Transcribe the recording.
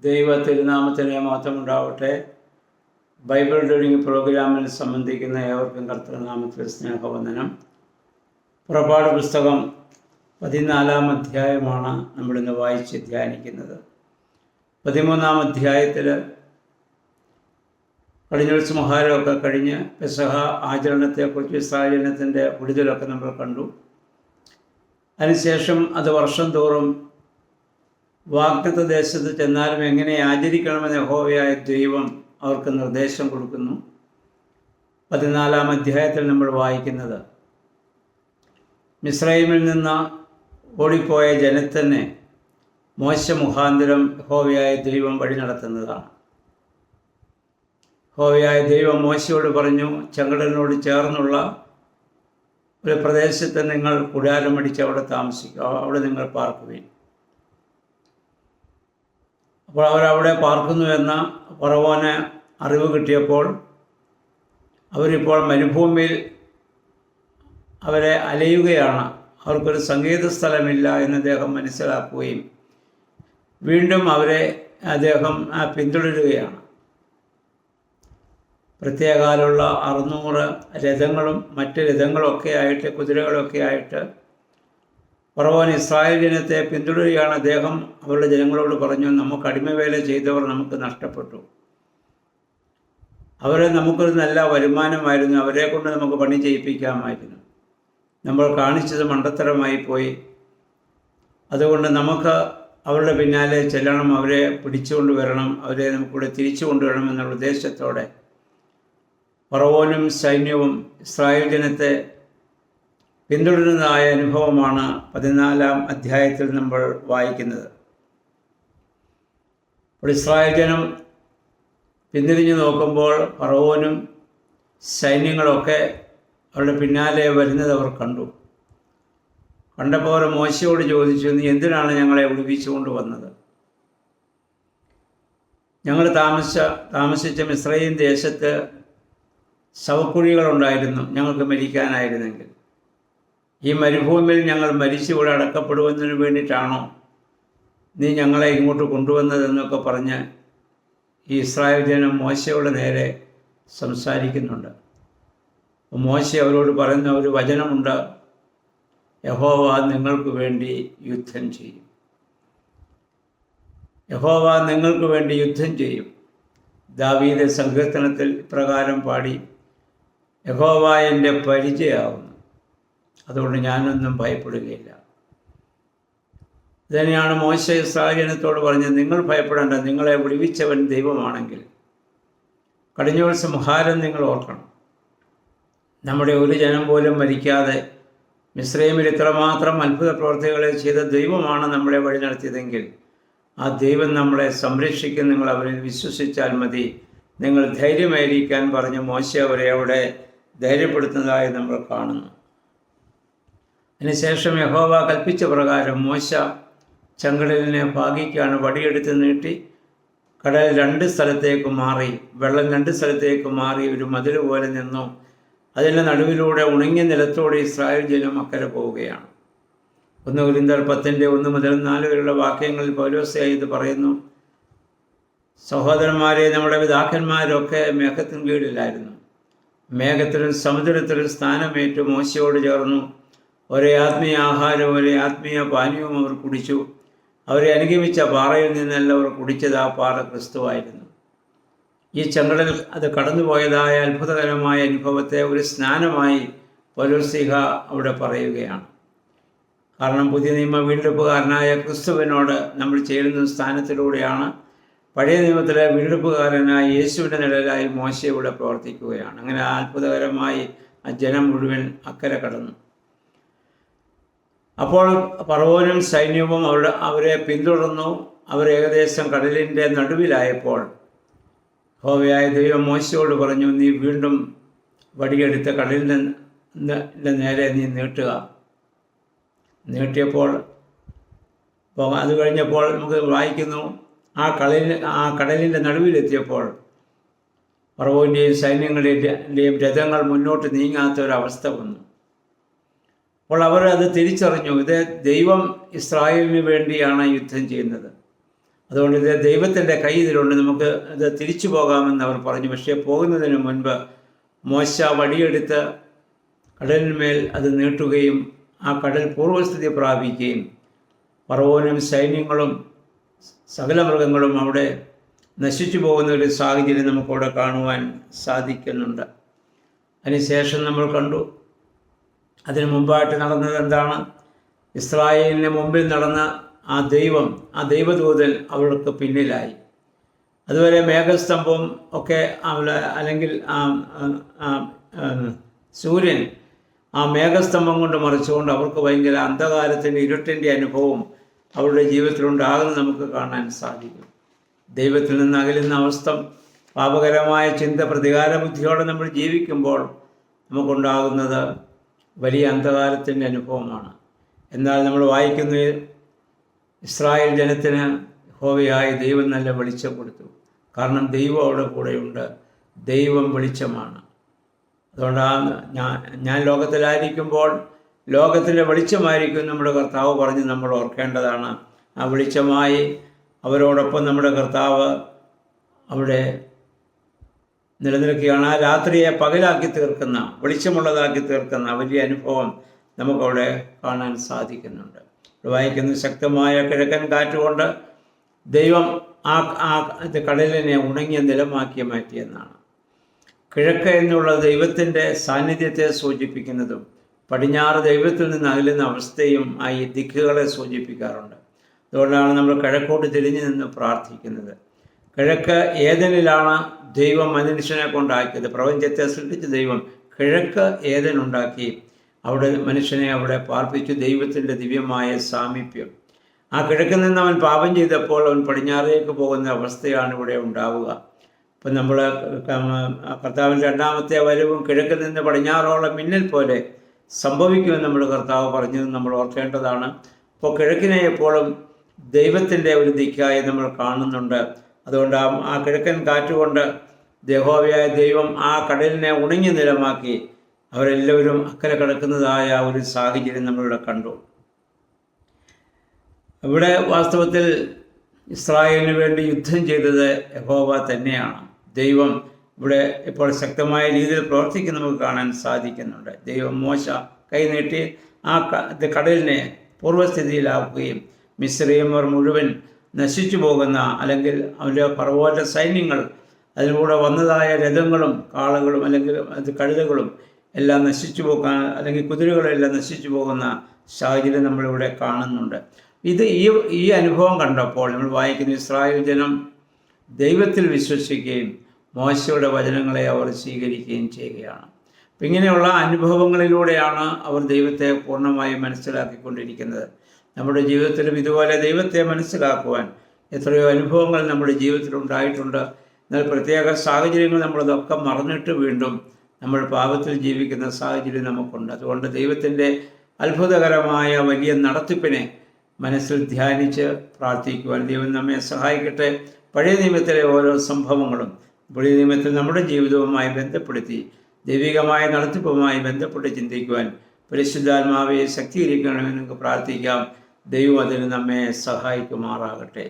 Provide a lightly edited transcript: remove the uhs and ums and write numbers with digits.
ദൈവ തിരുനാമത്തിന് മഹത്വമുണ്ടാവട്ടെ. Bible reading പ്രോഗ്രാമിൽ സംബന്ധിക്കുന്ന ഏവർക്കും കർത്തൃനാമത്തിൽ സ്നേഹവന്ദനം. പുറപ്പാട് പുസ്തകം 14-ാം അധ്യായമാണ് നമ്മളിന്ന് വായിച്ച് ധ്യാനിക്കുന്നത്. 13-ാം അധ്യായത്തിൽ കടിഞ്ഞൂൽ കഴിഞ്ഞ് പെസഹ ആചരണത്തെക്കുറിച്ച് ഇസ്രായേൽ ജനത്തിൻ്റെ വിടുതലൊക്കെ നമ്മൾ കണ്ടു. അതിനുശേഷം അത് വർഷം തോറും വാഗ്ദത്ത ദേശത്ത് ചെന്നാലും എങ്ങനെ ആചരിക്കണമെന്ന് യഹോവയായ ദൈവം അവർക്ക് നിർദ്ദേശം കൊടുക്കുന്നു. 14-ാം അധ്യായത്തിൽ നമ്മൾ വായിക്കുന്നത് മിസ്രൈമിൽ നിന്ന് ഓടിപ്പോയ ജനത്തിനെ മോശ മുഖാന്തരം യഹോവയായ ദൈവം വഴി നടത്തുന്നതാണ്. യഹോവയായ ദൈവം മോശയോട് പറഞ്ഞു, ചെങ്കടലിനോട് ചേർന്നുള്ള ഒരു പ്രദേശത്ത് നിങ്ങൾ കൂടാരമടിച്ച് അവിടെ താമസിക്കുക, അവിടെ നിങ്ങൾ പാർക്കുകയും. അപ്പോൾ അവരവിടെ പാർക്കുന്നുവെന്ന ഫറവോന് അറിവ് കിട്ടിയപ്പോൾ അവരിപ്പോൾ മരുഭൂമിയിൽ അവരെ അലയുകയാണ്, അവർക്കൊരു സങ്കേത സ്ഥലമില്ല എന്ന് അദ്ദേഹം മനസ്സിലാക്കുകയും വീണ്ടും അവരെ അദ്ദേഹം പിന്തുടരുകയാണ്. പ്രത്യേകാലുള്ള 600 രഥങ്ങളും മറ്റ് രഥങ്ങളൊക്കെ ആയിട്ട്, കുതിരകളൊക്കെ ആയിട്ട് ഫറവോൻ ഇസ്രായേൽ ജനത്തെ പിന്തുടരുകയാണ്. അദ്ദേഹം അവരുടെ ജനങ്ങളോട് പറഞ്ഞു, നമുക്ക് അടിമവേല ചെയ്തവർ നമുക്ക് നഷ്ടപ്പെട്ടു, അവരെ നമുക്കൊരു നല്ല വരുമാനമായിരുന്നു, അവരെ കൊണ്ട് നമുക്ക് പണി ചെയ്യിപ്പിക്കാമായിരുന്നു, നമ്മൾ കാണിച്ചത് മണ്ടത്തരമായി പോയി, അതുകൊണ്ട് നമുക്ക് അവരുടെ പിന്നാലെ ചെല്ലണം, അവരെ പിടിച്ചുകൊണ്ട് വരണം, അവരെ നമുക്കിവിടെ തിരിച്ചു കൊണ്ടുവരണം എന്നുള്ള ഉദ്ദേശത്തോടെ ഫറവോനും സൈന്യവും ഇസ്രായേൽ ജനത്തെ പിന്തുടരുന്നതായ അനുഭവമാണ് 14-ാം അധ്യായത്തിൽ നമ്മൾ വായിക്കുന്നത്. അപ്പോൾ ഇസ്രായേൽ ജനം പിന്തിരിഞ്ഞു നോക്കുമ്പോൾ ഫറവോനും സൈന്യങ്ങളൊക്കെ അവരുടെ പിന്നാലെ വരുന്നത് അവർ കണ്ടു. കണ്ടപ്പോൾ അവർ മോശയോട് ചോദിച്ചു, നീ എന്തിനാണ് ഞങ്ങളെ വിടുവിച്ചുകൊണ്ട് വന്നത്? ഞങ്ങൾ താമസിച്ച മിസ്രയീം ദേശത്ത് ശവക്കുഴികളുണ്ടായിരുന്നു, ഞങ്ങൾക്ക് മരിക്കാനായിരുന്നെങ്കിൽ. ഈ മരുഭൂമിയിൽ ഞങ്ങൾ മരിച്ചു ഇവിടെ അടക്കപ്പെടുന്നതിന് വേണ്ടിയിട്ടാണോ നീ ഞങ്ങളെ ഇങ്ങോട്ട് കൊണ്ടുവന്നതെന്നൊക്കെ പറഞ്ഞ് ഈ ഇസ്രായേൽ ജനം മോശയുടെ നേരെ സംസാരിക്കുന്നുണ്ട്. മോശ അവരോട് പറയുന്ന ഒരു വചനമുണ്ട്, യഹോവ നിങ്ങൾക്ക് വേണ്ടി യുദ്ധം ചെയ്യും. യഹോവ നിങ്ങൾക്ക് വേണ്ടി യുദ്ധം ചെയ്യും. ദാവീദ് സങ്കീർത്തനത്തിൽ ഇപ്രകാരം പാടി, യഹോവ എൻ്റെ പരിചയമാവുന്നു, അതുകൊണ്ട് ഞാനൊന്നും ഭയപ്പെടുകയില്ല. ഇതന്നെയാണ് മോശ ഇസ്രായേൽ ജനത്തോട് പറഞ്ഞത്, നിങ്ങൾ ഭയപ്പെടേണ്ട, നിങ്ങളെ വിടുവിച്ചവൻ ദൈവമാണെങ്കിൽ. കടിഞ്ഞൂൽ സംഹാരം നിങ്ങൾ ഓർക്കണം. നമ്മുടെ ഒരു ജനം പോലും മരിക്കാതെ മിസ്രൈമിൽ ഇത്രമാത്രം അത്ഭുത പ്രവർത്തികളെ ചെയ്ത ദൈവമാണ് നമ്മളെ വഴി നടത്തിയതെങ്കിൽ ആ ദൈവം നമ്മളെ സംരക്ഷിക്കും, നിങ്ങൾ അവരിൽ വിശ്വസിച്ചാൽ മതി, നിങ്ങൾ ധൈര്യമായിരിക്കാൻ പറഞ്ഞ് മോശ അവരെ അവിടെ ധൈര്യപ്പെടുത്തുന്നതായി നമ്മൾ കാണുന്നു. അതിനുശേഷം യഹോവ കൽപ്പിച്ച പ്രകാരം മോശ ചെങ്കടലിനെ ഭാഗിക്കാണ്, വടിയെടുത്ത് നീട്ടി കടൽ 2 സ്ഥലത്തേക്ക് മാറി, വെള്ളം 2 സ്ഥലത്തേക്ക് മാറി ഒരു മതിൽ പോലെ നിന്നു. അതിൻ്റെ നടുവിലൂടെ ഉണങ്ങിയ നിലത്തോടെ ഇസ്രായേൽ ജനം അക്കരെ പോവുകയാണ്. 1 കൊരിന്ത്യർ 10:1 മുതൽ 4 വരെയുള്ള വാക്യങ്ങളിൽ പൗലോസ് ഇത് പറയുന്നു, സഹോദരന്മാരെ, നമ്മുടെ പിതാക്കന്മാരൊക്കെ മേഘത്തിൻ കീഴിലായിരുന്നു, മേഘത്തിലും സമുദ്രത്തിലും സ്ഥാനമേറ്റു മോശയോട് ചേർന്നു, ഒരേ ആത്മീയ ആഹാരവും ഒരേ ആത്മീയ പാനീയവും അവർ കുടിച്ചു. അവരെ അനുഗമിച്ച പാറയിൽ നിന്നല്ല അവർ കുടിച്ചത്, ആ പാറ ക്രിസ്തുവായിരുന്നു. ഈ ചെങ്കടൽ അത് കടന്നുപോയതായ അത്ഭുതകരമായ അനുഭവത്തെ ഒരു സ്നാനമായി പൗലോസ്ലീഹ അവിടെ പറയുകയാണ്. കാരണം പുതിയ നിയമ വീണ്ടെടുപ്പുകാരനായ ക്രിസ്തുവിനോട് നമ്മൾ ചേരുന്ന സ്ഥാനത്തിലൂടെയാണ്. പഴയ നിയമത്തിലെ വീണ്ടെടുപ്പുകാരനായ യേശുവിൻ്റെ നിഴലായി മോശ ഇവിടെ പ്രവർത്തിക്കുകയാണ്. അങ്ങനെ അത്ഭുതകരമായി ആ ജനം മുഴുവൻ അക്കരെ കടന്നു. അപ്പോൾ ഫറവോനും സൈന്യവും അവരെ പിന്തുടർന്നു. അവർ ഏകദേശം കടലിൻ്റെ നടുവിലായപ്പോൾ യഹോവയായ ദൈവം മോശയോട് പറഞ്ഞു, നീ വീണ്ടും വടിയെടുത്ത് കടലിൻ്റെ നേരെ നീ നീട്ടുക. നീട്ടിയപ്പോൾ അത് കഴിഞ്ഞപ്പോൾ നമുക്ക് വായിക്കുന്നു, ആ കടലിൻ്റെ നടുവിലെത്തിയപ്പോൾ ഫറവോൻ്റെയും സൈന്യങ്ങളുടെയും രഥങ്ങൾ മുന്നോട്ട് നീങ്ങാത്തൊരവസ്ഥ വന്നു. അപ്പോൾ അവർ അത് തിരിച്ചറിഞ്ഞു, ഇത് ദൈവം ഇസ്രായേലിന് വേണ്ടിയാണ് യുദ്ധം ചെയ്യുന്നത്. അതുകൊണ്ട് ഇത് ദൈവത്തിൻ്റെ കൈ ഇതിലുണ്ട്, നമുക്ക് ഇത് തിരിച്ചു പോകാമെന്ന് അവർ പറഞ്ഞു. പക്ഷേ പോകുന്നതിന് മുൻപ് മോശ വടിയെടുത്ത് കടലിന്മേൽ അത് നീട്ടുകയും ആ കടൽ പൂർവ്വസ്ഥിതി പ്രാപിക്കുകയും ഫറവോനും സൈന്യങ്ങളും സകല മൃഗങ്ങളും അവിടെ നശിച്ചു പോകുന്ന ഒരു സാഹചര്യം നമുക്കവിടെ കാണുവാൻ സാധിക്കുന്നുണ്ട്. അതിനുശേഷം നമ്മൾ കണ്ടു, അതിനു മുമ്പായിട്ട് നടന്നത് എന്താണ്? ഇസ്രായേലിന് മുമ്പിൽ നടന്ന ആ ദൈവദൂതൻ അവൾക്ക് പിന്നിലായി. അതുവരെ മേഘസ്തംഭം ഒക്കെ അല്ലെങ്കിൽ സൂര്യൻ ആ മേഘസ്തംഭം കൊണ്ട് മറിച്ചുകൊണ്ട് അവർക്ക് ഭയങ്കര അന്ധകാരത്തിൻ്റെ ഇരുട്ടിൻ്റെ അനുഭവം അവരുടെ ജീവിതത്തിലുണ്ടാകുന്നത് നമുക്ക് കാണാൻ സാധിക്കും. ദൈവത്തിൽ നിന്ന് അകലുന്ന അവസ്ഥ, പാപകരമായ ചിന്ത, പ്രതികാര ബുദ്ധിയോടെ നമ്മൾ ജീവിക്കുമ്പോൾ നമുക്കുണ്ടാകുന്നത് വലിയ അന്ധകാരത്തിൻ്റെ അനുഭവമാണ്. എന്നാൽ നമ്മൾ വായിക്കുന്ന ഇസ്രായേൽ ജനത്തിന് യഹോവയായ ദൈവം നല്ല വെളിച്ചം കൊടുത്തു. കാരണം ദൈവം അവിടെ കൂടെയുണ്ട്, ദൈവം വെളിച്ചമാണ്. അതുകൊണ്ടാണ് ഞാൻ ലോകത്തിലായിരിക്കുമ്പോൾ ലോകത്തിൻ്റെ വെളിച്ചമായിരിക്കും നമ്മുടെ കർത്താവ് പറഞ്ഞ് നമ്മൾ ഓർക്കേണ്ടതാണ്. ആ വെളിച്ചമായി അവരോടൊപ്പം നമ്മുടെ കർത്താവ് അവിടെ നിലനിൽക്കുകയാണ്. ആ രാത്രിയെ പകലാക്കി തീർക്കുന്ന, വെളിച്ചമുള്ളതാക്കി തീർക്കുന്ന വലിയ അനുഭവം നമുക്കവിടെ കാണാൻ സാധിക്കുന്നുണ്ട്. വായിക്കുന്ന ശക്തമായ കിഴക്കൻ കാറ്റുകൊണ്ട് ദൈവം ആ കടലിനെ ഉണങ്ങിയ നിലമാക്കി മാറ്റിയെന്നാണ്. കിഴക്ക് എന്നുള്ള ദൈവത്തിൻ്റെ സാന്നിധ്യത്തെ സൂചിപ്പിക്കുന്നതും പടിഞ്ഞാറ് ദൈവത്തിൽ നിന്ന് അകലുന്ന അവസ്ഥയും ആ ഈ ദിക്കുകളെ സൂചിപ്പിക്കാറുണ്ട്. അതുകൊണ്ടാണ് നമ്മൾ കിഴക്കോട്ട് തിരിഞ്ഞു നിന്ന് പ്രാർത്ഥിക്കുന്നത്. കിഴക്ക് ഏദനിലാണ് ദൈവം മനുഷ്യനെ കൊണ്ടാക്കിയത്. പ്രപഞ്ചത്തെ സൃഷ്ടിച്ച ദൈവം കിഴക്ക് ഏദനുണ്ടാക്കി അവിടെ മനുഷ്യനെ അവിടെ പാർപ്പിച്ചു. ദൈവത്തിൻ്റെ ദിവ്യമായ സാമീപ്യം. ആ കിഴക്കിൽ നിന്ന് അവൻ പാപം ചെയ്തപ്പോൾ അവൻ പടിഞ്ഞാറേക്ക് പോകുന്ന അവസ്ഥയാണ് ഇവിടെ ഉണ്ടാവുക. ഇപ്പം നമ്മൾ കർത്താവിൻ്റെ രണ്ടാമത്തെ വരവും കിഴക്കിൽ നിന്ന് പടിഞ്ഞാറോളം മിന്നൽ പോലെ സംഭവിക്കുമെന്ന് നമ്മൾ കർത്താവ് പറഞ്ഞത് നമ്മൾ ഓർക്കേണ്ടതാണ്. അപ്പോൾ കിഴക്കിനെ എപ്പോഴും ദൈവത്തിൻ്റെ ഒരു ദിക്കായി നമ്മൾ കാണുന്നുണ്ട്. അതുകൊണ്ട് ആ കിഴക്കൻ കാറ്റുകൊണ്ട് യഹോവയായ ദൈവം ആ കടലിനെ ഉണങ്ങിയ നിലമാക്കി അവരെല്ലാവരും അക്കരെ കിടക്കുന്നതായ ഒരു സാഹചര്യം നമ്മളിവിടെ കണ്ടു. ഇവിടെ വാസ്തവത്തിൽ ഇസ്രായേലിന് വേണ്ടി യുദ്ധം ചെയ്തത് യഹോവ തന്നെയാണ്. ദൈവം ഇവിടെ ഇപ്പോൾ ശക്തമായ രീതിയിൽ പ്രവർത്തിക്കുന്ന നമുക്ക് കാണാൻ സാധിക്കുന്നുണ്ട്. ദൈവം മോശ കൈനീട്ടി ആ കടലിനെ പൂർവ്വസ്ഥിതിയിലാക്കുകയും മിസ്രയീമർ മുഴുവൻ നശിച്ചു പോകുന്ന, അല്ലെങ്കിൽ അവൻ്റെ ഫറവോന്റെ സൈന്യങ്ങൾ, അതിലൂടെ വന്നതായ രഥങ്ങളും കാളകളും അല്ലെങ്കിൽ കഴുതകളും എല്ലാം നശിച്ചു പോകാൻ, അല്ലെങ്കിൽ കുതിരകളെല്ലാം നശിച്ചു പോകുന്ന സാഹചര്യം നമ്മളിവിടെ കാണുന്നുണ്ട്. ഈ അനുഭവം കണ്ടപ്പോൾ നമ്മൾ വായിക്കുന്ന ഇസ്രായേൽ ജനം ദൈവത്തിൽ വിശ്വസിക്കുകയും മോശയുടെ വചനങ്ങളെ അവർ സ്വീകരിക്കുകയും ചെയ്യുകയാണ്. അപ്പം ഇങ്ങനെയുള്ള അനുഭവങ്ങളിലൂടെയാണ് അവർ ദൈവത്തെ പൂർണ്ണമായി മനസ്സിലാക്കിക്കൊണ്ടിരിക്കുന്നത്. നമ്മുടെ ജീവിതത്തിലും ഇതുപോലെ ദൈവത്തെ മനസ്സിലാക്കുവാൻ എത്രയോ അനുഭവങ്ങൾ നമ്മുടെ ജീവിതത്തിൽ ഉണ്ടായിട്ടുണ്ട്. എന്നാൽ പ്രത്യേക സാഹചര്യങ്ങൾ നമ്മളതൊക്കെ മറന്നിട്ട് വീണ്ടും നമ്മൾ പാപത്തിൽ ജീവിക്കുന്ന സാഹചര്യം നമുക്കുണ്ട്. അതുകൊണ്ട് ദൈവത്തിൻ്റെ അത്ഭുതകരമായ വലിയ നടത്തിപ്പിനെ മനസ്സിൽ ധ്യാനിച്ച് പ്രാർത്ഥിക്കുവാൻ ദൈവം നമ്മെ സഹായിക്കട്ടെ. പഴയ നിയമത്തിലെ ഓരോ സംഭവങ്ങളും പുതിയ നിയമത്തിൽ നമ്മുടെ ജീവിതവുമായി ബന്ധപ്പെടുത്തി ദൈവികമായ നടത്തിപ്പുമായി ബന്ധപ്പെട്ട് ചിന്തിക്കുവാൻ പരിശുദ്ധാത്മാവെ ശക്തീകരിക്കണമെന്ന് നമുക്ക് പ്രാർത്ഥിക്കാം. ദൈവം അതിന് നമ്മെ സഹായിക്കുമാറാകട്ടെ.